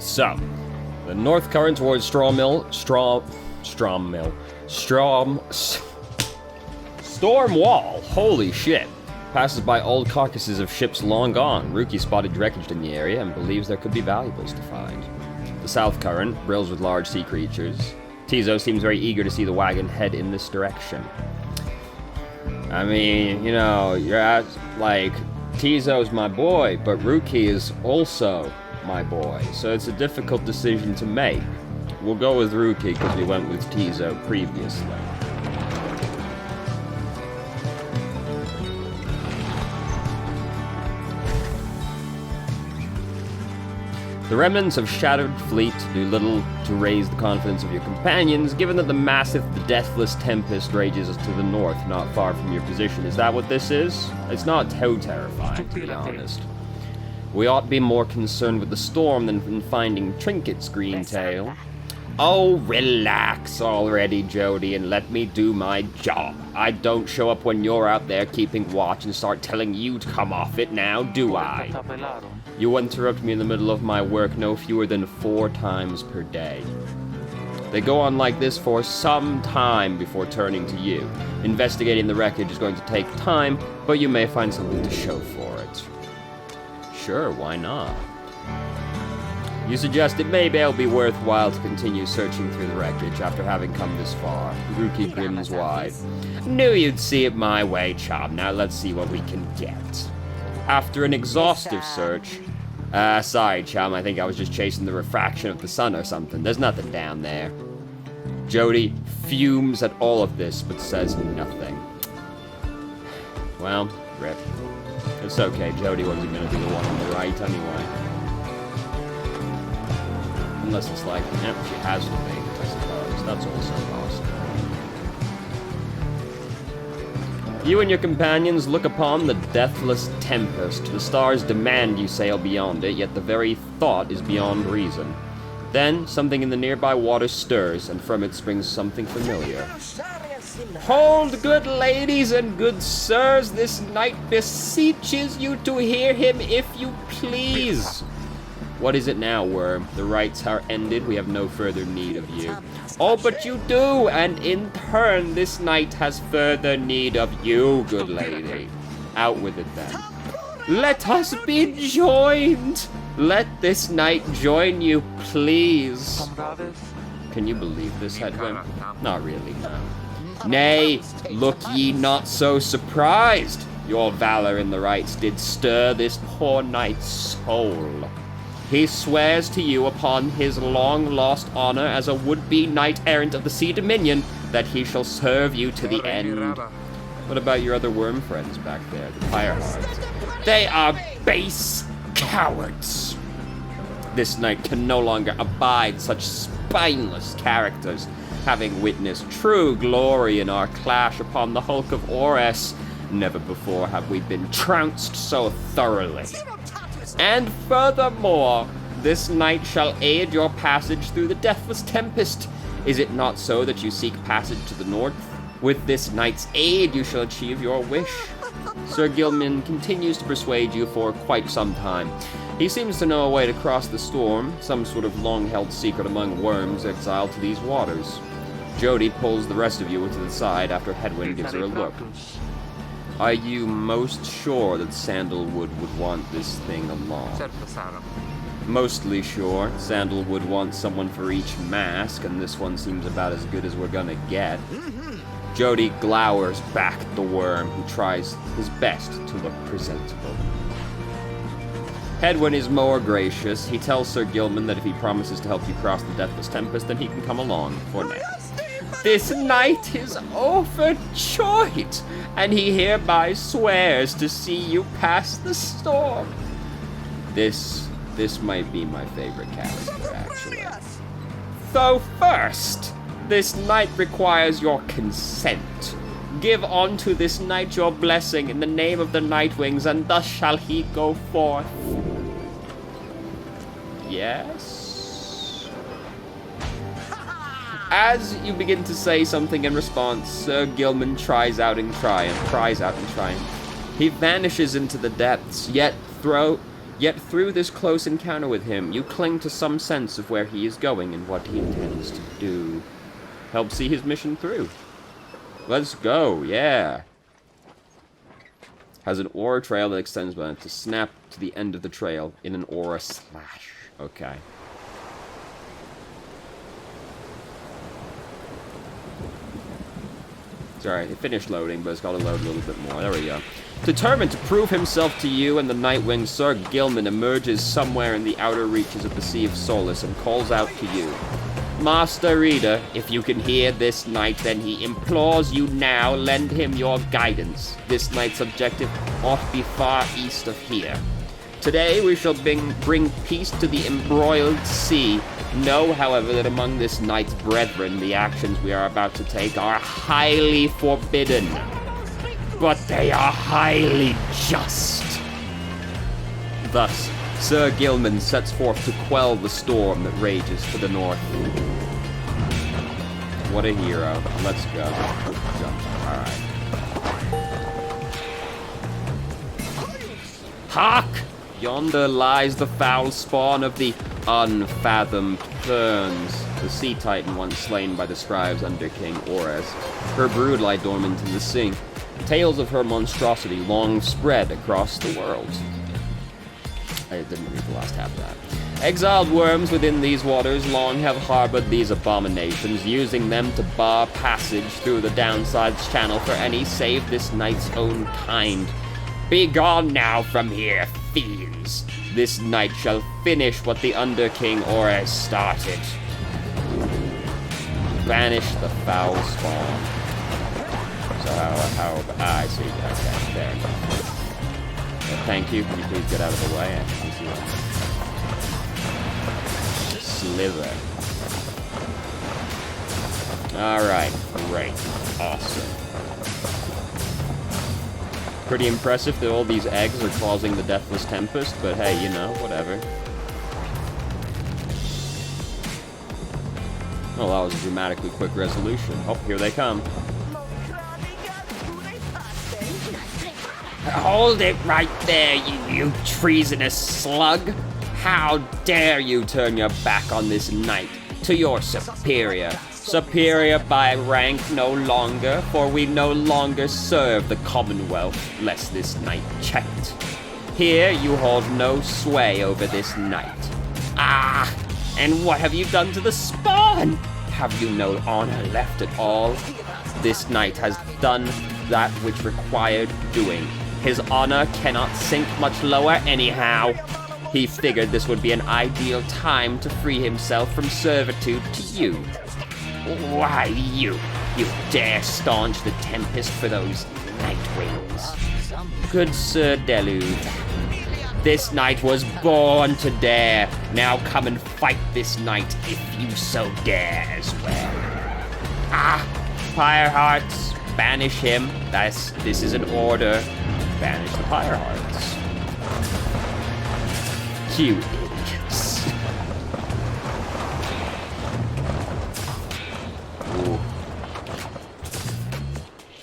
So, the north current towards Storm Wall, holy shit, passes by old carcasses of ships long gone. Rookie spotted wreckage in the area and believes there could be valuables to find. The south current brills with large sea creatures. Tizo seems very eager to see the wagon head in this direction. I mean, you know, you're at, like, Tizo's my boy, but Rookie is also my boy, so it's a difficult decision to make. We'll go with Rookie because we went with Tizo previously. The remnants of Shattered Fleet do little to raise the confidence of your companions, given that the massive, deathless Tempest rages to the north, not far from your position. Is that what this is? It's not too terrifying, to be honest. We ought to be more concerned with the storm than in finding trinkets, Greentail. Oh, relax already, Jody, and let me do my job. I don't show up when you're out there keeping watch and start telling you to come off it now, do I? You interrupt me in the middle of my work no fewer than 4 times per day. They go on like this for some time before turning to you. Investigating the wreckage is going to take time, but you may find something to show for it. Sure, why not? You suggest it may be worthwhile to continue searching through the wreckage after having come this far. Rookie grins wide. Knew you'd see it my way, chum. Now let's see what we can get. After an exhaustive search... sorry, chum, I think I was just chasing the refraction of the sun or something. There's nothing down there. Jody fumes at all of this, but says nothing. Well, rip. It's okay, Jody wasn't gonna be the one on the right anyway. Unless it's like, yep, she has to be, I suppose. That's also possible. You and your companions look upon the deathless Tempest. The stars demand you sail beyond it, yet the very thought is beyond reason. Then, something in the nearby water stirs, and from it springs something familiar. Hold, good ladies and good sirs, this knight beseeches you to hear him if you please. What is it now, Worm? The rites are ended, we have no further need of you. Oh, but you do, and in turn, this knight has further need of you, good lady. Out with it, then. Let us be joined! Let this knight join you, please. Can you believe this, Hedwin? Not really, no. Nay, look ye not so surprised. Your valor in the rites did stir this poor knight's soul. He swears to you upon his long-lost honor as a would-be knight-errant of the Sea Dominion that he shall serve you to the end. What about your other worm friends back there, the Pyre? They are base cowards. This knight can no longer abide such spineless characters. Having witnessed true glory in our clash upon the hulk of Ores, never before have we been trounced so thoroughly. And furthermore, this knight shall aid your passage through the deathless Tempest. Is it not so that you seek passage to the north? With this knight's aid, you shall achieve your wish. Sir Gilman continues to persuade you for quite some time. He seems to know a way to cross the storm, some sort of long-held secret among worms exiled to these waters. Jody pulls the rest of you to the side after Hedwin gives her a look. Are you most sure that Sandalwood would want this thing along? Mostly sure. Sandalwood wants someone for each mask, and this one seems about as good as we're gonna get. Jody glowers back at the worm, who tries his best to look presentable. Hedwin is more gracious. He tells Sir Gilman that if he promises to help you cross the Deathless Tempest, then he can come along for now. This knight is overjoyed, and he hereby swears to see you pass the storm. This might be my favorite character, actually. Though first, this knight requires your consent. Give unto this knight your blessing in the name of the Nightwings, and thus shall he go forth. Yes? As you begin to say something in response, Sir Gilman cries out in triumph. He vanishes into the depths, Yet through this close encounter with him, you cling to some sense of where he is going and what he intends to do. Help see his mission through. Let's go, yeah. Has an aura trail that extends by to snap to the end of the trail in an aura slash. Okay. Sorry, it finished loading, but it's got to load a little bit more. There we go. Determined to prove himself to you and the Nightwing, Sir Gilman emerges somewhere in the outer reaches of the Sea of Solace and calls out to you. Master Reader, if you can hear this knight, then he implores you now, lend him your guidance. This knight's objective ought to be far east of here. Today we shall bring peace to the embroiled sea. Know, however, that among this knight's brethren, the actions we are about to take are highly forbidden. But they are highly just. Thus, Sir Gilman sets forth to quell the storm that rages to the north. What a hero. Let's go. Alright. Hark! Yonder lies the foul spawn of the unfathomed Ferns, the sea titan once slain by the scribes under King Ores. Her brood lie dormant in the sea. Tales of her monstrosity long spread across the world. I didn't read the last half of that. Exiled worms within these waters long have harbored these abominations, using them to bar passage through the downside's channel for any save this knight's own kind. Be gone now from here, fiends. This night shall finish what the Under King Ores started. Banish the foul spawn. So how I see. Okay, there. Thank you. Can you please get out of the way? I can see that. Slither. Alright, great. Awesome. Pretty impressive that all these eggs are causing the Deathless Tempest, but hey, you know, whatever. Well, that was a dramatically quick resolution. Oh, here they come. Hold it right there, you treasonous slug! How dare you turn your back on this knight, to your superior? Superior by rank no longer, for we no longer serve the Commonwealth, lest this knight checked. Here you hold no sway over this knight. Ah! And what have you done to the spawn? Have you no honor left at all? This knight has done that which required doing. His honor cannot sink much lower anyhow. He figured this would be an ideal time to free himself from servitude to you. Why you dare staunch the Tempest for those Nightwings. Good Sir Deluge, this knight was born to dare. Now come and fight this knight if you so dare as well. Ah, Pyre Hearts, banish him. This is an order. Banish the Pyre Hearts. You idiots. Ooh.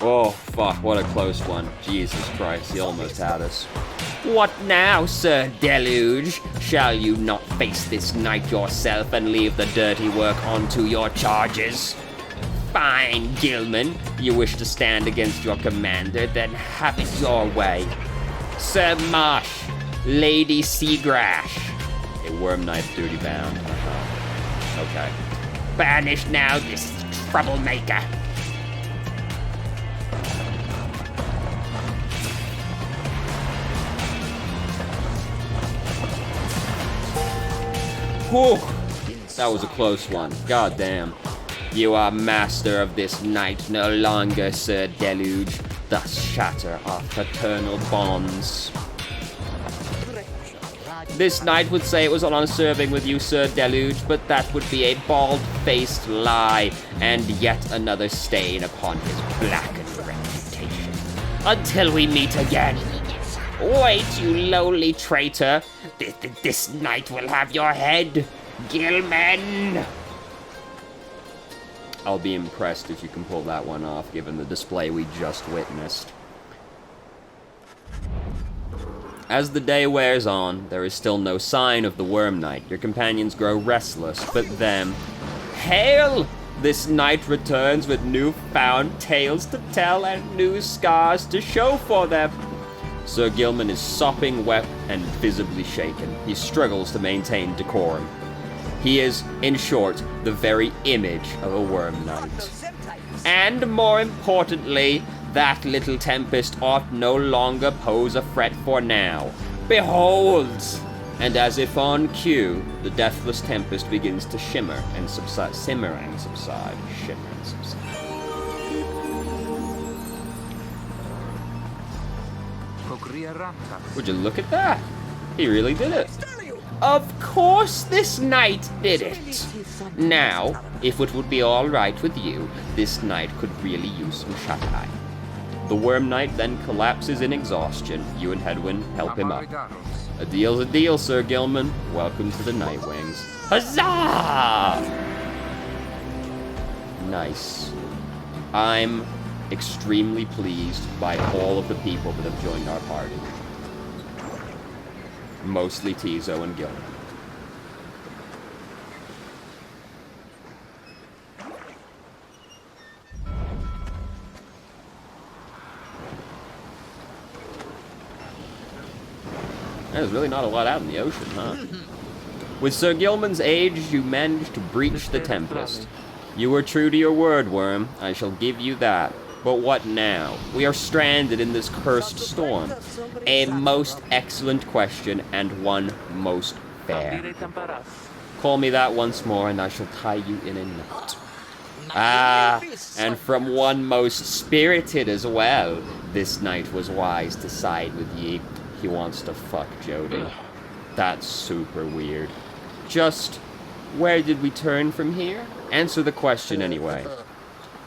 Oh, fuck, what a close one. Jesus Christ, he almost had us. What now, Sir Deluge? Shall you not face this knight yourself and leave the dirty work onto your charges? Fine, Gilman. You wish to stand against your commander, then have it your way. Sir Marsh, Lady Seagrash. A worm knife duty bound. Okay. Banish now this troublemaker. Whew. That was a close one. God damn. You are master of this night no longer, Sir Deluge. Thus shatter our fraternal bonds. This knight would say it was unserving with you, Sir Deluge, but that would be a bald-faced lie, and yet another stain upon his blackened reputation. Until we meet again. Wait, you lowly traitor. This knight will have your head, Gilman. I'll be impressed if you can pull that one off, given the display we just witnessed. As the day wears on, there is still no sign of the Worm Knight. Your companions grow restless, but then... Hail! This knight returns with newfound tales to tell and new scars to show for them. Sir Gilman is sopping wet and visibly shaken. He struggles to maintain decorum. He is, in short, the very image of a Worm Knight. And more importantly, that little tempest ought no longer pose a threat for now. Behold! And as if on cue, the deathless tempest begins to shimmer and subside, shimmer and subside. Would you look at that? He really did it. Of course this knight did it. Now, if it would be all right with you, this knight could really use some shut-eye. The Worm Knight then collapses in exhaustion. You and Hedwyn help him up. A deal's a deal, Sir Gilman. Welcome to the Nightwings. Huzzah! Nice. I'm extremely pleased by all of the people that have joined our party. Mostly Tizo and Gilman. There's really not a lot out in the ocean, huh? With Sir Gilman's aid, you managed to breach the Tempest. You were true to your word, Worm. I shall give you that. But what now? We are stranded in this cursed storm. A most excellent question, and one most fair. Call me that once more, and I shall tie you in a knot. Ah, and from one most spirited as well. This knight was wise to side with ye. He wants to fuck Jody. That's super weird. Just, where did we turn from here? Answer the question anyway.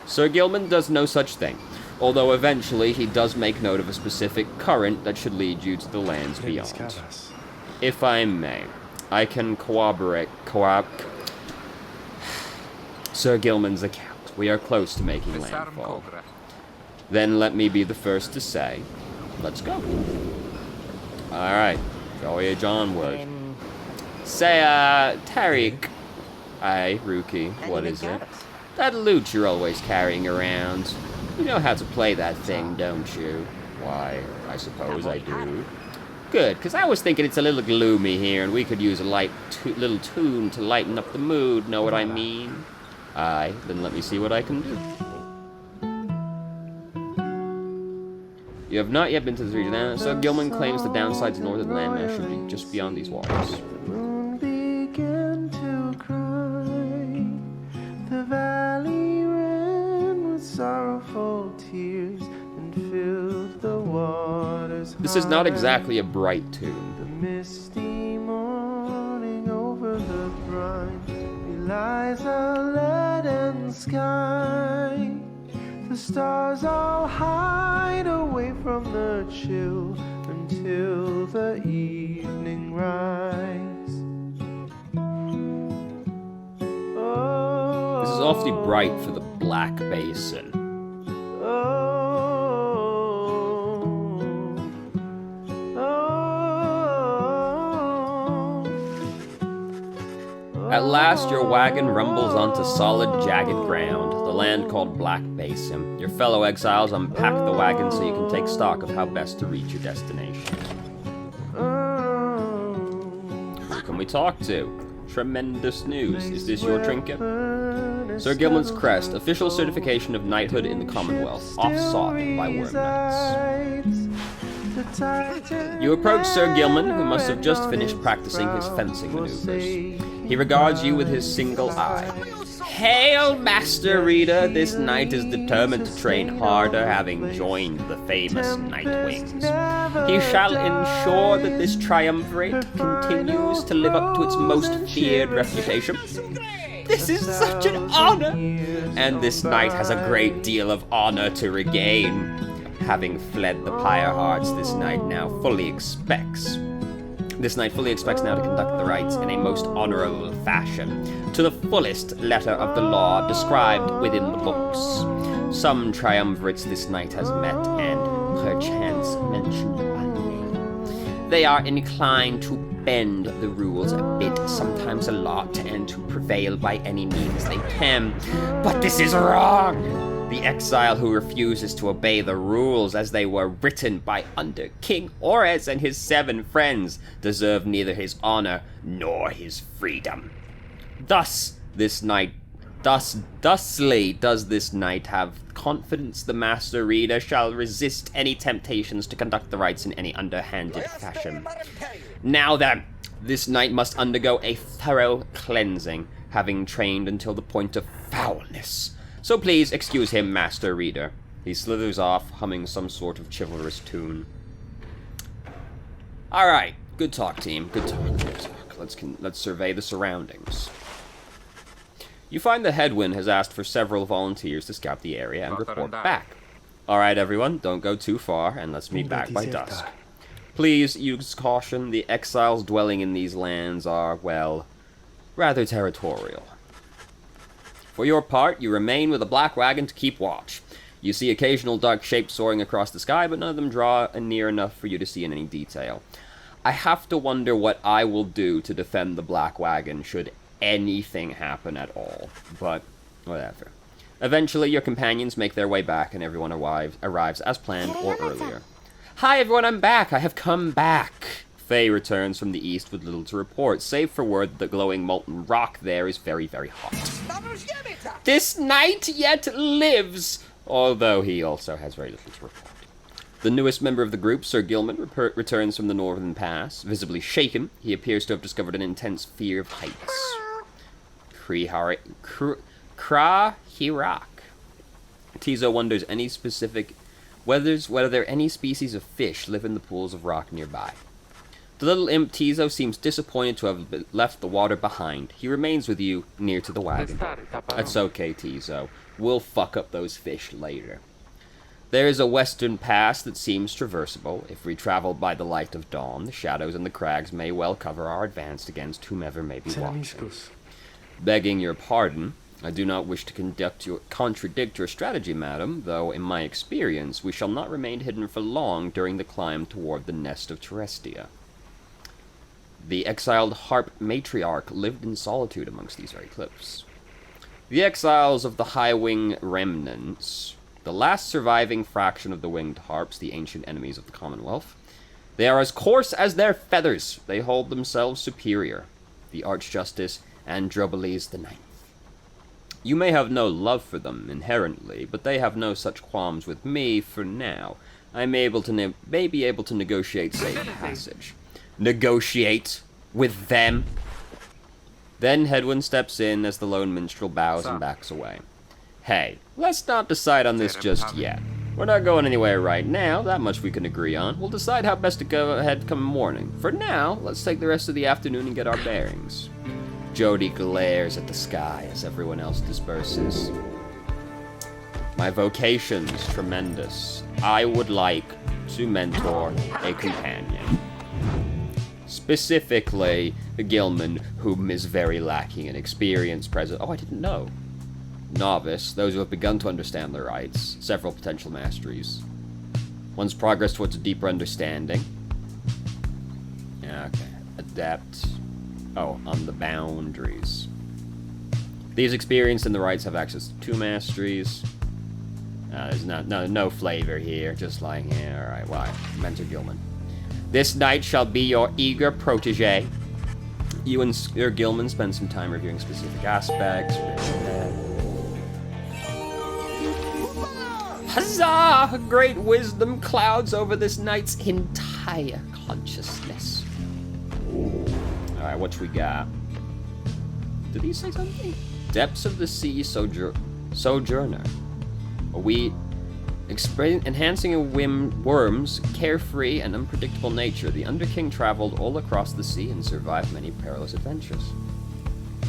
Sir Gilman does no such thing, although eventually he does make note of a specific current that should lead you to the lands beyond. If I may, I can corroborate Sir Gilman's account. We are close to making landfall. Then let me be the first to say, let's go. Alright, voyage onward. Say, Tariq. Aye, Rookie, what is it? That loot you're always carrying around. You know how to play that thing, don't you? Why, I suppose I do. Good, because I was thinking it's a little gloomy here, and we could use a little tune to lighten up the mood, know what I mean? Aye, then let me see what I can do. You have not yet been to this region, so Gilman claims the downside's northern landmass should be just beyond these waters. The moon began to cry. The valley ran with sorrowful tears and filled the waters. This is not exactly a bright tune. The misty morning over the brine belies a leaden sky. The stars all hide away from the chill until the evening rise. Oh, This is awfully bright for the Black Basin. At last, your wagon rumbles onto solid, jagged ground, the land called Black Basin. Your fellow exiles unpack the wagon so you can take stock of how best to reach your destination. Who can we talk to? Tremendous news. Is this your trinket? Sir Gilman's crest, official certification of knighthood in the Commonwealth, oft-sought by Worm Knights. You approach Sir Gilman, who must have just finished practicing his fencing maneuvers. He regards you with his single eye. Hail, Master Reader! This knight is determined to train harder, having joined the famous Nightwings. He shall ensure that this triumvirate continues to live up to its most feared reputation. This is such an honor! And this knight has a great deal of honor to regain. Having fled the Pyre Hearts, this knight fully expects now to conduct the rites in a most honorable fashion, to the fullest letter of the law described within the books. Some triumvirates this knight has met, and perchance mentioned by name. They are inclined to bend the rules a bit, sometimes a lot, and to prevail by any means they can. But this is wrong! The exile who refuses to obey the rules as they were written by under King Ores and his 7 friends deserve neither his honor nor his freedom. Thusly does this knight have confidence the Master Reader shall resist any temptations to conduct the rites in any underhanded fashion. Now then, this knight must undergo a thorough cleansing, having trained until the point of foulness. So please excuse him, Master Reader. He slithers off, humming some sort of chivalrous tune. Alright, good talk, team. Good talk. Let's survey the surroundings. You find the headwind has asked for several volunteers to scout the area and report back. Alright everyone, don't go too far, and let's meet back by dusk. Please use caution, the exiles dwelling in these lands are, well, rather territorial. For your part, you remain with a black wagon to keep watch. You see occasional dark shapes soaring across the sky, but none of them draw near enough for you to see in any detail. I have to wonder what I will do to defend the black wagon should anything happen at all, but whatever. Eventually, your companions make their way back, and everyone arrives as planned or earlier. Hi everyone, I'm back! I have come back! Faye returns from the east with little to report, save for word that the glowing molten rock there is very, very hot. This knight yet lives! Although he also has very little to report. The newest member of the group, Sir Gilman, returns from the northern pass. Visibly shaken, he appears to have discovered an intense fear of heights. Krahirak. Tizo wonders whether any species of fish live in the pools of rock nearby. The little imp Tizo seems disappointed to have left the water behind. He remains with you, near to the wagon. That's okay, Tizo. We'll fuck up those fish later. There is a western pass that seems traversable. If we travel by the light of dawn, the shadows and the crags may well cover our advance against whomever may be watching. Begging your pardon, I do not wish to contradict your strategy, madam, though in my experience we shall not remain hidden for long during the climb toward the nest of Terestia. The exiled harp matriarch lived in solitude amongst these very cliffs. The exiles of the high-wing remnants, the last surviving fraction of the winged harps, the ancient enemies of the Commonwealth, they are as coarse as their feathers. They hold themselves superior. The Archjustice Androboles the Ninth. You may have no love for them inherently, but they have no such qualms with me for now. I may be able to negotiate safe passage. Negotiate with them? Then Hedwin steps in as the lone minstrel bows and backs away. Hey, let's not decide on this just yet. We're not going anywhere right now, that much we can agree on. We'll decide how best to go ahead come morning. For now, let's take the rest of the afternoon and get our bearings. Jody glares at the sky as everyone else disperses. My vocation's tremendous. I would like to mentor a companion. Specifically, Gilman, whom is very lacking in experience present. Oh, I didn't know. Novice, those who have begun to understand their rights. Several potential masteries. One's progress towards a deeper understanding. Okay. Adept. Oh, on the boundaries. These experienced in the rights have access to 2 masteries. There's no flavor here, just lying here. Alright, why? Mentor Gilman. This knight shall be your eager protege. You and Sir Gilman spend some time reviewing specific aspects. Huzzah! Great wisdom clouds over this knight's entire consciousness. Alright, what we got? Did he say something? Depths of the sea sojourner. We enhancing a worm's carefree and unpredictable nature, the Underking traveled all across the sea and survived many perilous adventures.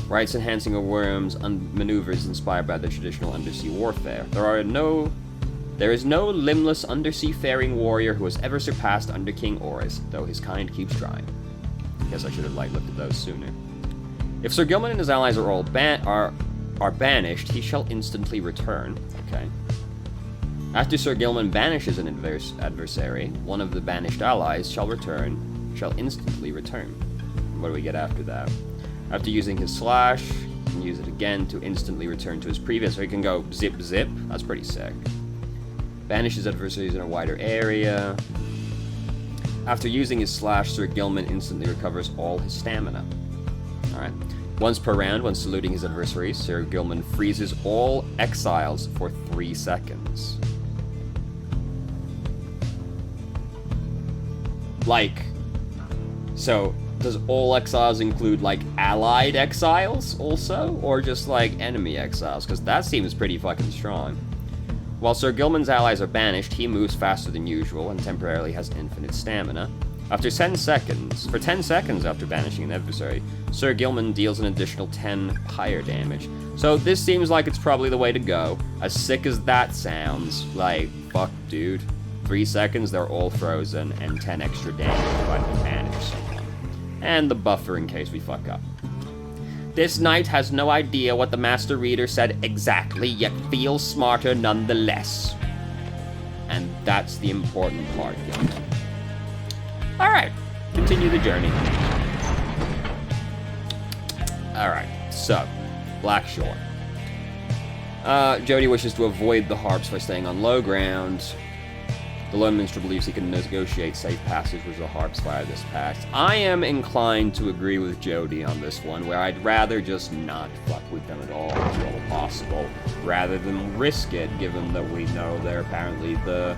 Rights enhancing a worm's maneuvers inspired by the traditional undersea warfare. There is no limbless undersea faring warrior who has ever surpassed Underking Ores, though his kind keeps trying. Guess I should have looked at those sooner. If Sir Gilman and his allies are all banished, he shall instantly return. Okay. After Sir Gilman banishes an adversary, one of the banished allies shall return shall instantly return. What do we get after that? After using his slash, he can use it again to instantly return to his previous. So he can go zip zip. That's pretty sick. Banishes adversaries in a wider area. After using his slash, Sir Gilman instantly recovers all his stamina. Alright. Once per round, when saluting his adversaries, Sir Gilman freezes all exiles for 3 seconds. Like, so does all exiles include, like, allied exiles also? Or just, like, enemy exiles? Because that seems pretty fucking strong. While Sir Gilman's allies are banished, he moves faster than usual and temporarily has infinite stamina. After 10 seconds, for 10 seconds after banishing an adversary, Sir Gilman deals an additional 10 Pyre damage. So this seems like it's probably the way to go. As sick as that sounds, like, fuck dude. 3 seconds, they're all frozen, and 10 extra damage if I can banish someone. And the buffer in case we fuck up. This knight has no idea what the Master Reader said exactly, yet feels smarter nonetheless. And that's the important part, young. Alright, continue the journey. Alright, so, Blackshore. Jody wishes to avoid the harps by staying on low ground. The lone minstrel believes he can negotiate safe passage with the harps via this pass. I am inclined to agree with Jody on this one, where I'd rather just not fuck with them at all, if at all possible, rather than risk it, given that we know they're apparently the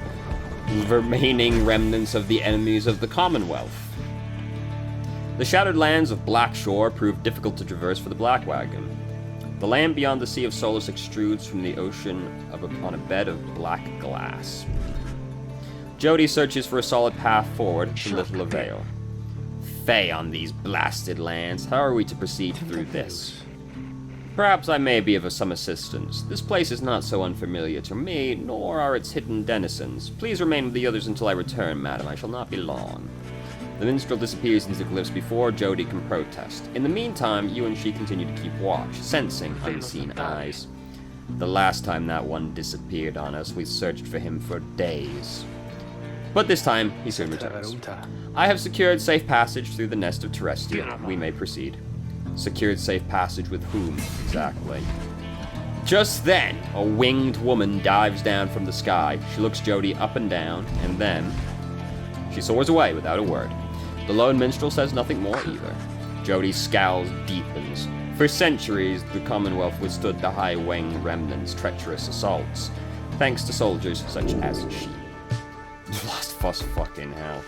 remaining remnants of the enemies of the Commonwealth. The shattered lands of Blackshore proved difficult to traverse for the Black Wagon. The land beyond the Sea of Solace extrudes from the ocean on a bed of black glass. Jody searches for a solid path forward to little avail. Fey on these blasted lands, how are we to proceed through this? Perhaps I may be of some assistance. This place is not so unfamiliar to me, nor are its hidden denizens. Please remain with the others until I return, madam. I shall not be long. The minstrel disappears into the cliffs before Jody can protest. In the meantime, you and she continue to keep watch, sensing unseen eyes. The last time that one disappeared on us, we searched for him for days. But this time, he soon returns. I have secured safe passage through the nest of Terrestia. We may proceed. Secured safe passage with whom, exactly? Just then, a winged woman dives down from the sky. She looks Jody up and down, and then she soars away without a word. The lone minstrel says nothing more either. Jody's scowl deepens. For centuries, the Commonwealth withstood the High Wing remnants' treacherous assaults, thanks to soldiers such as she. Lost fuss fucking hell.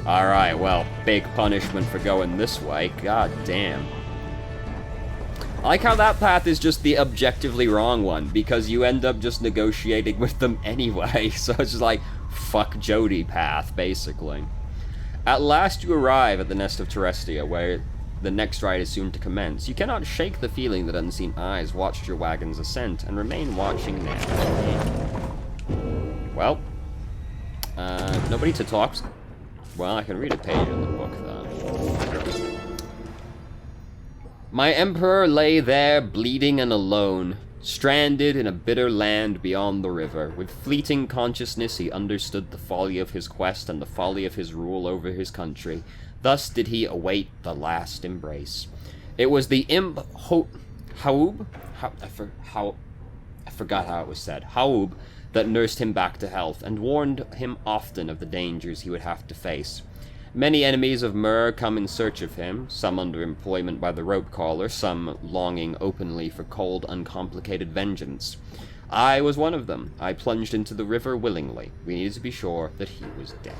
Alright, well, big punishment for going this way. God damn. I like how that path is just the objectively wrong one, because you end up just negotiating with them anyway, so it's just like, fuck Jody path, basically. At last you arrive at the nest of Terrestia, where the next ride is soon to commence. You cannot shake the feeling that unseen eyes watched your wagon's ascent, and remain watching now. Well, nobody to talk. Well, I can read a page in the book, though. My emperor lay there, bleeding and alone, stranded in a bitter land beyond the river. With fleeting consciousness, he understood the folly of his quest and the folly of his rule over his country. Thus did he await the last embrace. It was the imp Haub? I forgot how it was said. Haub that nursed him back to health, and warned him often of the dangers he would have to face. Many enemies of Mur come in search of him, some under employment by the rope caller, some longing openly for cold, uncomplicated vengeance. I was one of them. I plunged into the river willingly. We needed to be sure that he was dead.